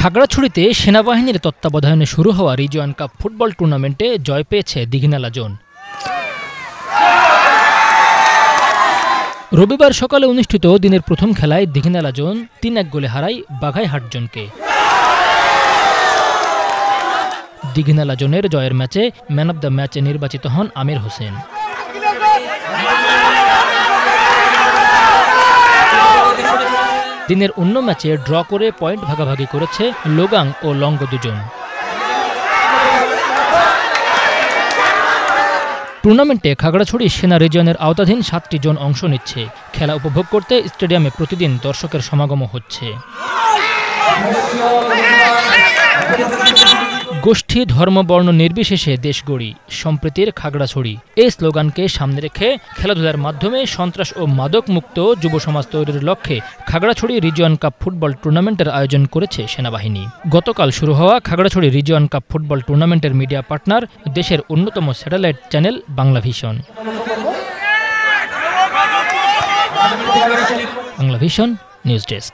খাগড়াছড়িতে সেনাবাহিনীর তত্ত্বাবধানে শুরু হওয়া রিজিয়ন কাপ ফুটবল টুর্নামেন্টে জয় পেয়েছে দীঘিনালা জোন। রবিবার সকালে অনুষ্ঠিত দিনের প্রথম খেলায় দীঘিনালা জোন ৩-১ গোলে হারায় বাঘাইহাট জোনকে। দীঘিনালা জোনের জয়ের ম্যাচে ম্যান অব দ্য ম্যাচে নির্বাচিত হন আমির হোসেন। দিনের অন্য ম্যাচে ড্র করে পয়েন্ট ভাগাভাগি করেছে লোগাং ও লঙ্গ দুজন। টুর্নামেন্টে খাগড়াছড়ি সেনা রিজিয়নের আওতাধীন ৭টি জোন অংশ নিচ্ছে। খেলা উপভোগ করতে স্টেডিয়ামে প্রতিদিন দর্শকের সমাগম হচ্ছে। গোষ্ঠী ধর্ম বর্ণ নির্বিশেষে দেশ গড়ি, সম্প্রীতির খাগড়াছড়ি এই স্লোগানকে সামনে রেখে খেলাধুলার মাধ্যমে সন্ত্রাস ও মাদক মুক্ত যুব সমাজ তৈরির লক্ষ্যে খাগড়াছড়ি রিজিয়ন কাপ ফুটবল টুর্নামেন্টের আয়োজন করেছে সেনাবাহিনী। গতকাল শুরু হওয়া খাগড়াছড়ি রিজিয়ন কাপ ফুটবল টুর্নামেন্টের মিডিয়া পার্টনার দেশের অন্যতম satellite channel Banglavision. Banglavision news desk.